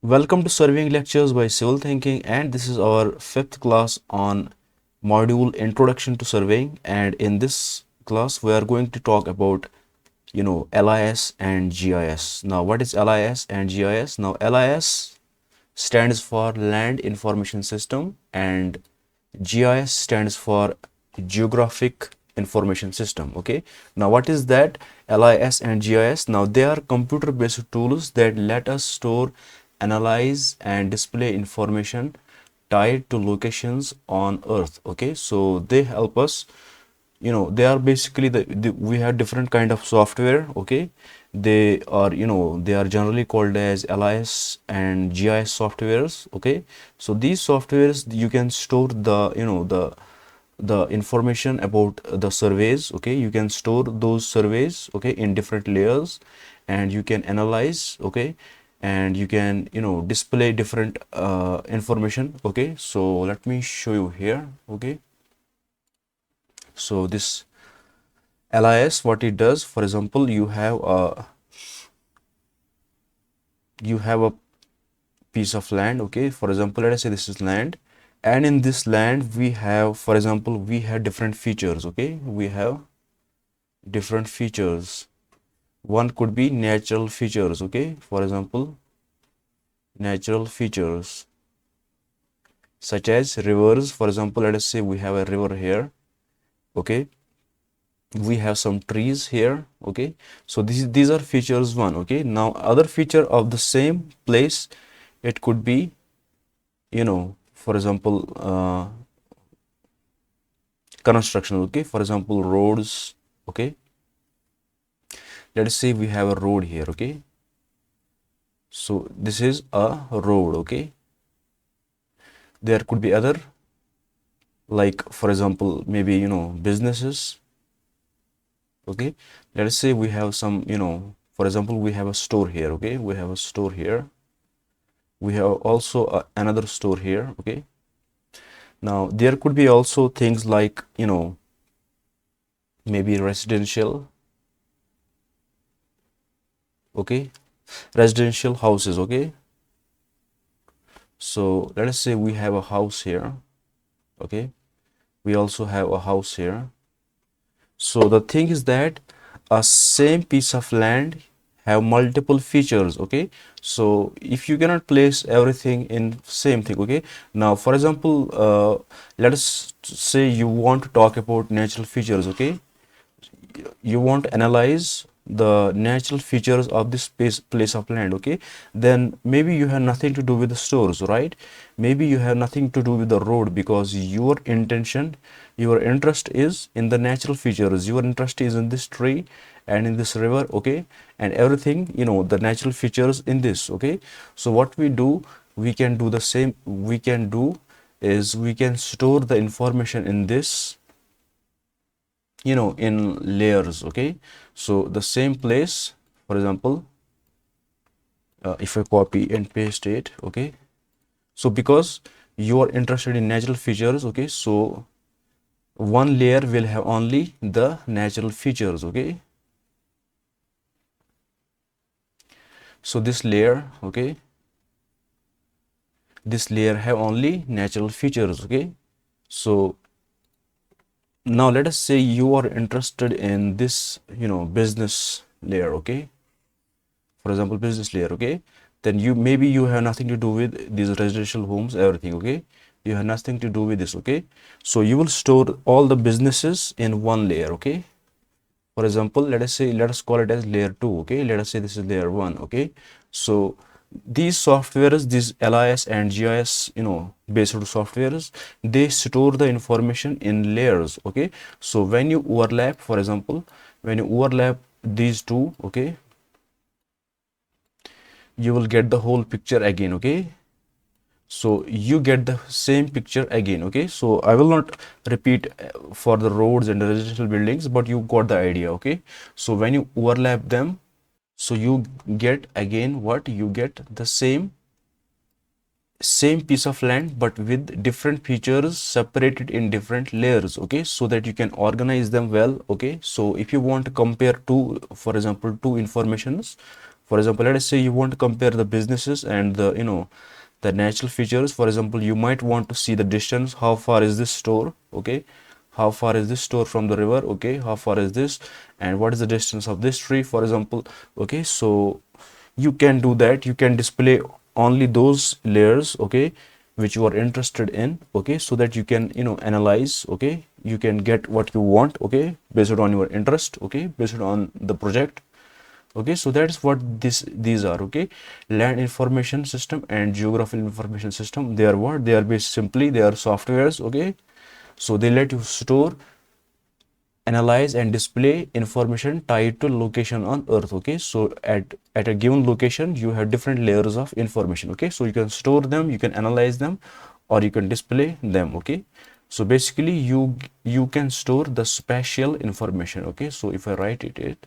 Welcome to Surveying Lectures by Civil Thinking, and this is our fifth class on module Introduction to Surveying. And in this class, we are going to talk about LIS and GIS. Now, what is LIS and GIS? Now, LIS stands for Land Information System, and GIS stands for Geographic Information System. Okay, now what is that? LIS and GIS, now they are computer based tools that let us store, analyze and display information tied to locations on earth. Okay, so they help us, they are basically we have different kind of software. Okay, they are, they are generally called as LIS and GIS softwares. Okay, so these softwares, you can store the information about the surveys. Okay, you can store those surveys, okay, in different layers, and you can analyze, okay, and you can, display different information. Okay, so let me show you here. Okay, so this LIS, what it does, for example, you have a piece of land. Okay, for example, let us say this is land, and in this land we have, for example, we have different features. Okay, we have different features. One could be natural features. Okay, for example, natural features such as rivers. For example, let us say we have a river here. Okay, we have some trees here. Okay, so these are features one. Okay, now other feature of the same place, it could be, for example, construction. Okay, for example, roads. Okay, let us say we have a road here. Okay, so this is a road. Okay, there could be other, like for example, maybe, businesses. Okay, let us say we have some, for example, we have a store here. Okay, we have a store here, we have also another store here. Okay, now there could be also things like, maybe residential. Okay, residential houses. Okay, so let us say we have a house here. Okay, we also have a house here. So the thing is that a same piece of land have multiple features. Okay, so if you cannot place everything in same thing. Okay, now for example, let us say you want to talk about natural features. Okay, you want to analyze the natural features of this place of land. Okay, then maybe you have nothing to do with the stores, right? Maybe you have nothing to do with the road, because your intention, your interest is in the natural features. Your interest is in this tree and in this river. Okay, and everything, the natural features in this. Okay, so what we do, we can do the same. We can do is we can store the information in this, in layers. Okay, so the same place, for example, if I copy and paste it. Okay, so because you are interested in natural features. Okay, so one layer will have only the natural features. Okay, so this layer, okay, this layer have only natural features. Okay, so now let us say you are interested in this, business layer. Okay, for example, business layer. Okay, then maybe you have nothing to do with these residential homes, everything. Okay, you have nothing to do with this. Okay, so you will store all the businesses in one layer. Okay, for example, let us call it as layer 2. Okay, let us say this is layer 1. Okay, so these softwares, these LIS and GIS, based softwares, they store the information in layers. Okay, so when you overlap, for example, when you overlap these two, okay, you will get the whole picture again. Okay, so you get the same picture again. Okay, so I will not repeat for the roads and the residential buildings, but you got the idea. Okay, so when you overlap them, so you get again what you get, the same piece of land, but with different features separated in different layers. Okay, so that you can organize them well. Okay, so if you want to compare two, for example, two informations, For example, let us say you want to compare the businesses and the the natural features. For example, you might want to see the distance, how far is this store, okay, how far is this store from the river, okay, how far is this, and what is the distance of this tree, for example. Okay, so you can do that. You can display only those layers, okay, which you are interested in, okay, so that you can analyze, okay, you can get what you want, okay, based on your interest, okay, based on the project. Okay, so that's what these are. Okay, land information system and geographical information system, they are what they are based, simply they are softwares. Okay, so they let you store, analyze and display information tied to location on earth. Okay, so at a given location you have different layers of information. Okay, so you can store them, you can analyze them, or you can display them. Okay, so basically you can store the spatial information. Okay, so if I write it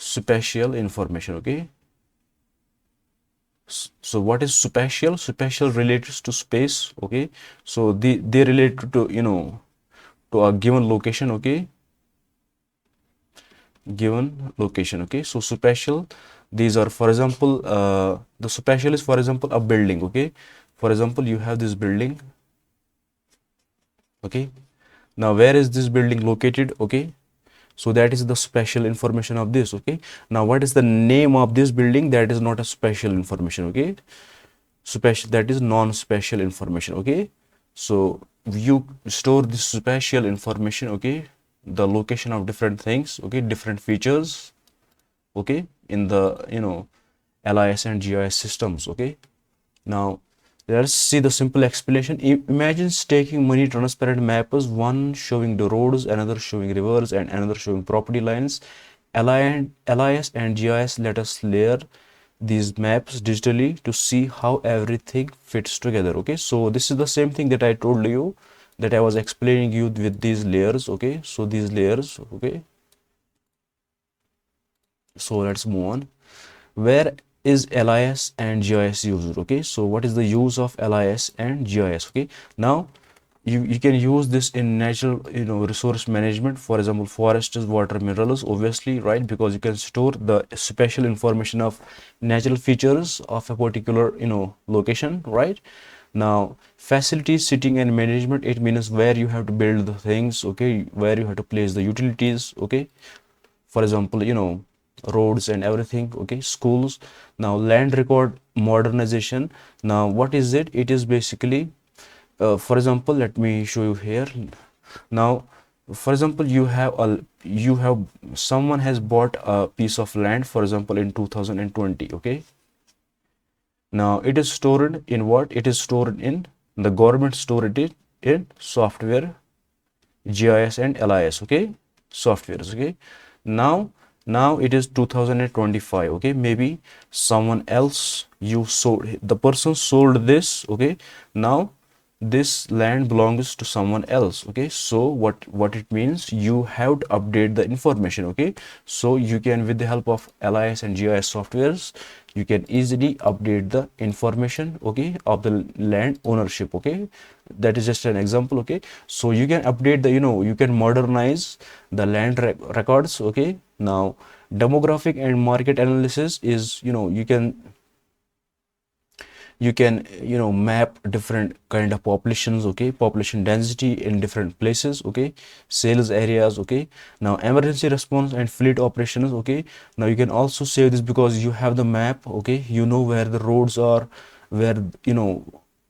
spatial information. Okay, so what is spatial? Spatial relates to space. Okay, so they relate to to a given location. Okay, given location. Okay, so spatial, these are, for example, the spatial is, for example, a building. Okay, for example, you have this building. Okay, now where is this building located? Okay, so that is the spatial information of this. Okay, now what is the name of this building? That is not a spatial information. Okay, spatial, that is non-spatial information. Okay, so you store this spatial information. Okay, the location of different things. Okay, different features. Okay, in the LIS and GIS systems. Okay, now let's see the simple explanation. Imagine taking many transparent maps, one showing the roads, another showing rivers, and another showing property lines. LIS and GIS let us layer these maps digitally to see how everything fits together. Okay, so this is the same thing that I told you, that I was explaining you with these layers. Okay, so these layers. Okay, so let's move on. Where is LIS and GIS used? Okay, so what is the use of LIS and GIS? Okay, now you can use this in natural resource management. For example, forests, water, minerals, obviously, right, because you can store the special information of natural features of a particular location, right. Now facilities, sitting and management, it means where you have to build the things. Okay, where you have to place the utilities. Okay, for example, roads and everything. Okay, schools. Now land record modernization, now what is it? It is basically, for example, let me show you here. Now for example, you have someone has bought a piece of land, for example, in 2020. Okay, now it is stored in what? It is stored in the government stored it in software, GIS and LIS. Okay, softwares. Okay, now it is 2025. Okay, maybe someone else, you sold, the person sold this. Okay, now this land belongs to someone else. Okay, so what it means, you have to update the information. Okay, so you can, with the help of LIS and GIS softwares, you can easily update the information, okay, of the land ownership. Okay, that is just an example. Okay, so you can update the you can modernize the land records. Okay, now demographic and market analysis is, you can map different kind of populations. Okay, population density in different places. Okay, sales areas. Okay, now emergency response and fleet operations. Okay, now you can also save this because you have the map. Okay, you know where the roads are, where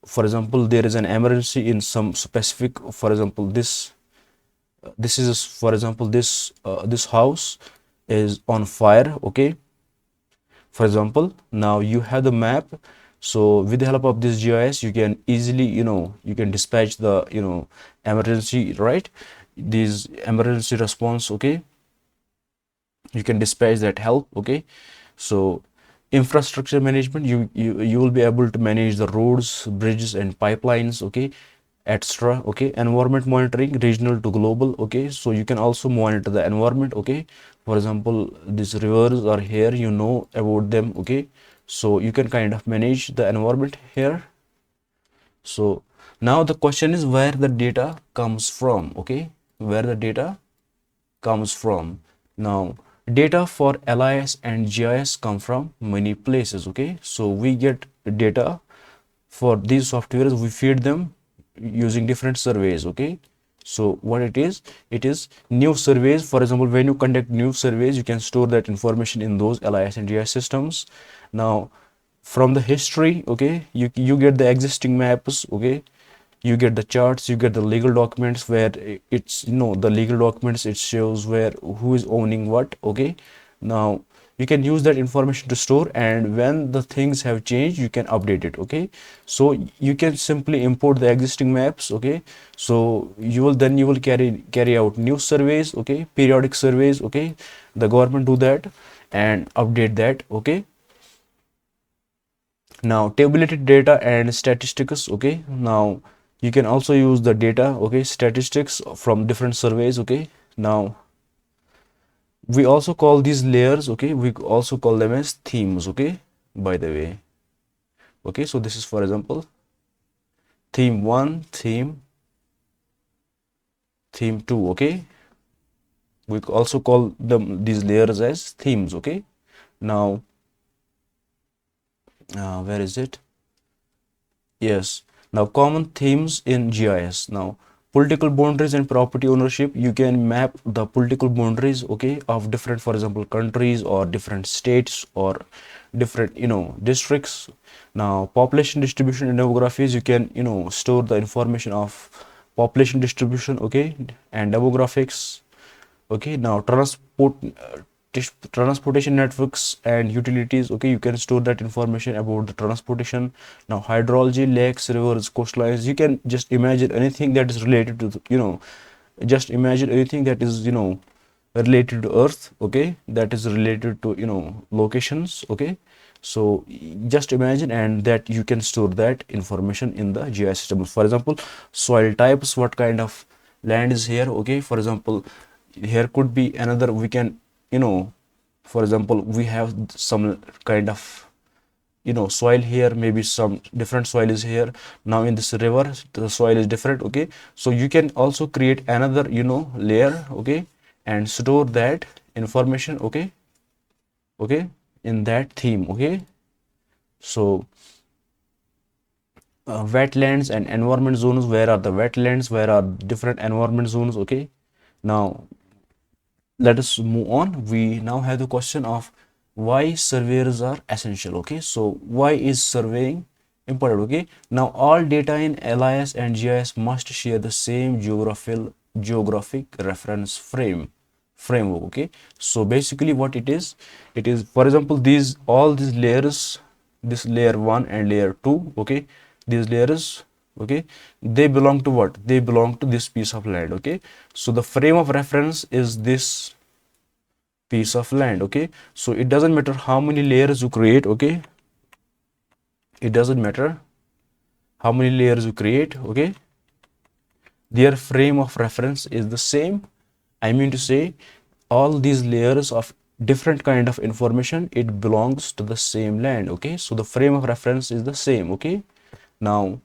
for example, there is an emergency in some specific, for example, this is, for example, this house is on fire. Okay, for example, now you have the map. So with the help of this GIS, you can easily, you can dispatch the emergency, right, these emergency response. Okay, you can dispatch that help. Okay, so infrastructure management, you will be able to manage the roads, bridges and pipelines. Okay, etc. Okay, environment monitoring, regional to global. Okay, so you can also monitor the environment. Okay, for example, these rivers are here, you know about them. Okay, so you can kind of manage the environment here. So now the question is where the data comes from. Okay, where the data comes from. Now data for LIS and GIS come from many places. Okay, so we get data for these softwares, we feed them using different surveys. Okay, so what it is new surveys. For example, when you conduct new surveys, you can store that information in those LIS and GIS systems. Now from the history, okay, you get the existing maps. Okay, you get the charts, you get the legal documents where it's, the legal documents, it shows where who is owning what. Okay, now you can use that information to store, and when the things have changed, you can update it. Okay, so you can simply import the existing maps. Okay, so you will carry out new surveys. Okay, periodic surveys. Okay, the government do that and update that. Okay, now tabulated data and statistics. Okay, now you can also use the data, okay, statistics from different surveys. Okay, now we also call these layers, okay, we also call them as themes. Okay, by the way. Okay, so this is, for example, theme 1, theme 2. Okay, we also call them, these layers, as themes. Okay, now where is it? Yes. Now, common themes in GIS. Now, political boundaries and property ownership. You can map the political boundaries, okay, of different, for example, countries or different states or different, districts. Now, population distribution and demographies. You can, store the information of population distribution, okay, and demographics. Okay, now transportation networks and utilities. Okay, you can store that information about the transportation. Now hydrology, lakes, rivers, coastlines. You can just imagine anything that is related to just imagine anything that is, related to earth. Okay, that is related to, locations. Okay, so just imagine, and that you can store that information in the GIS system. For example, soil types, what kind of land is here. Okay, for example, here could be another, we can, for example, we have some kind of, soil here, maybe some different soil is here. Now in this river, the soil is different. Okay, so you can also create another, layer. Okay, and store that information. Okay, okay, in that theme. Okay, so wetlands and environment zones. Where are the wetlands, where are different environment zones? Okay, now let us move on. We now have the question of why surveyors are essential. Okay, so why is surveying important? Okay, now all data in LIS and GIS must share the same geographic reference framework. Okay, so basically what it is, for example, all these layers, this layer 1 and layer 2. Okay, these layers, okay, they belong to what? They belong to this piece of land. Okay, so the frame of reference is this piece of land. Okay, so it doesn't matter how many layers you create. Okay, it doesn't matter how many layers you create. Okay, their frame of reference is the same. I mean to say, all these layers of different kind of information, it belongs to the same land. Okay, so the frame of reference is the same. Okay, now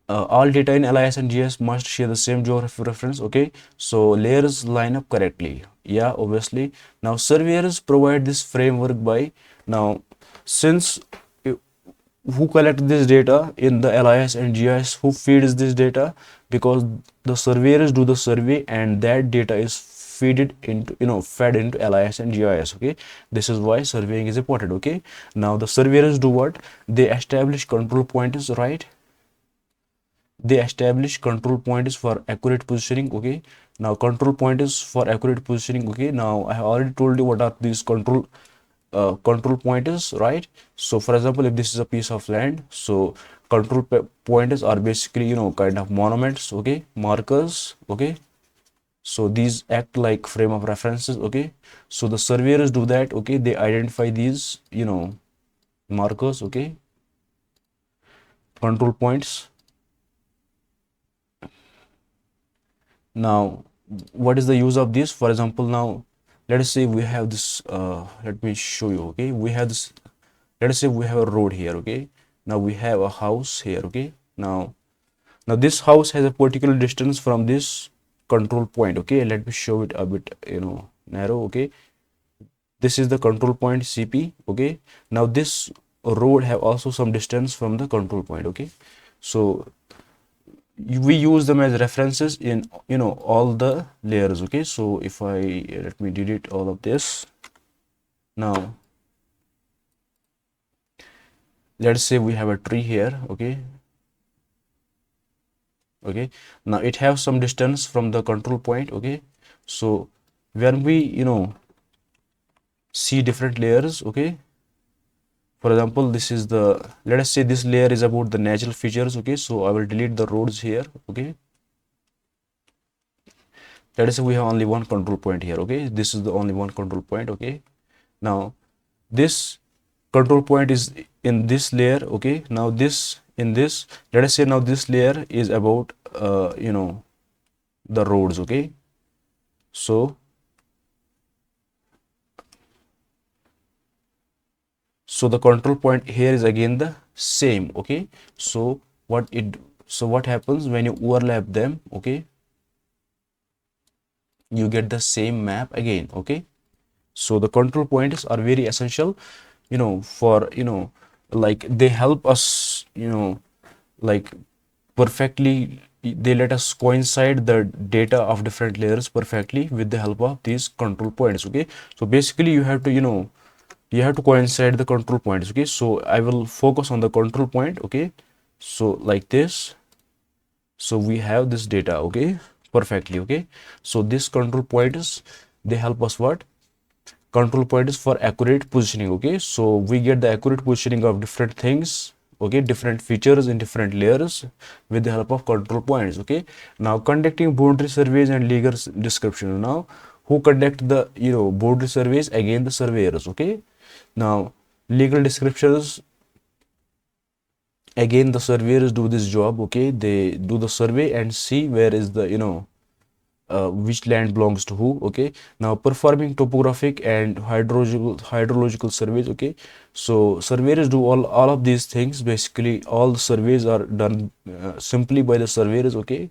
all data in LIS and GIS must share the same geographic reference. Okay, so layers line up correctly. Yeah, obviously. Now surveyors provide this framework by, now since who collect this data in the LIS and GIS, who feeds this data? Because the surveyors do the survey, and that data is fed into LIS and GIS. Okay, this is why surveying is important. Okay, now the surveyors do what? They establish control points, right? They establish control points for accurate positioning. Okay, now control points for accurate positioning. Okay, now I have already told you what are these control pointers, right? So for example, if this is a piece of land, so control pointers are basically, kind of monuments. Okay, markers. Okay, so these act like frame of references. Okay, so the surveyors do that. Okay, they identify these, markers. Okay, control points. Now what is the use of this? For example, now let us say we have this, let me show you. Okay, we have this, let us say we have a road here. Okay, now we have a house here. Okay, now this house has a particular distance from this control point. Okay, let me show it a bit, narrow. Okay, this is the control point CP. Okay, now this road have also some distance from the control point. Okay, so we use them as references in all the layers. Okay, so if I let me delete all of this. Now let's say we have a tree here. Okay, okay, now it has some distance from the control point. Okay, so when we see different layers. Okay, for example, this is the, let us say this layer is about the natural features. Okay, so I will delete the roads here. Okay, let us say we have only one control point here. Okay, this is the only one control point. Okay, now this control point is in this layer. Okay, now this in this, let us say now this layer is about the roads. Okay, so the control point here is again the same. Okay, so what happens when you overlap them? Okay, you get the same map again. Okay, so the control points are very essential, for like they help us, like perfectly, they let us coincide the data of different layers perfectly with the help of these control points. Okay, so basically you have to coincide the control points. Okay, so I will focus on the control point. Okay, so like this, so we have this data. Okay, perfectly. Okay, so this control points, they help us what? Control point is for accurate positioning. Okay, so we get the accurate positioning of different things. Okay, different features in different layers with the help of control points. Okay, now conducting boundary surveys and legal description. Now who conduct the boundary surveys? Again the surveyors. Okay, now legal descriptions, again the surveyors do this job. Okay, they do the survey and see where is the which land belongs to who. Okay, now performing topographic and hydrological surveys. Okay, so surveyors do all of these things. Basically all the surveys are done simply by the surveyors. Okay,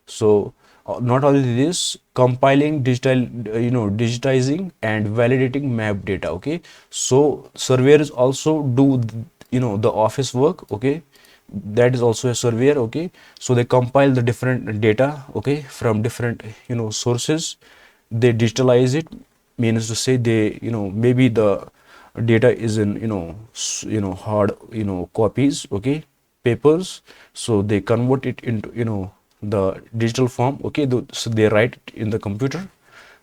so not only this, compiling digital digitizing and validating map data. Okay, so surveyors also do the office work. Okay, that is also a surveyor. Okay, so they compile the different data. Okay, from different sources, they digitalize it, means to say they maybe the data is in hard copies. Okay, papers, so they convert it into the digital form. Okay, so they write it in the computer.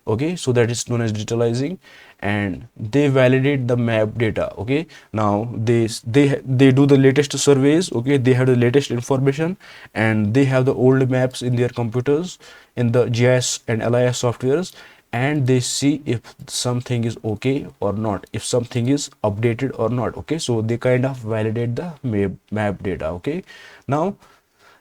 Okay, so that is known as digitalizing, and they validate the map data. Okay, now they do the latest surveys. Okay, they have the latest information, and they have the old maps in their computers, in the GIS and LIS softwares, and they see if something is okay or not, if something is updated or not. Okay, so they kind of validate the map data. Okay, now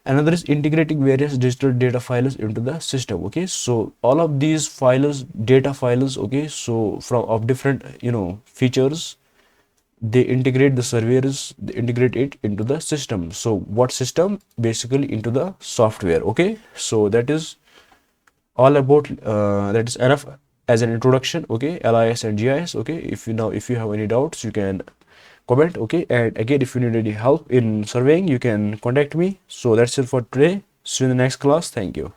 another is integrating various digital data files into the system. Okay, so all of these files, data files, okay, so from of different features, they integrate the surveyors, they integrate it into the system. So what system? Basically into the software. Okay, so that is all about that is enough as an introduction. Okay, LIS and GIS. Okay, if you have any doubts, you can comment. Okay, and again, if you need any help in surveying, you can contact me. So that's it for today. See you in the next class. Thank you.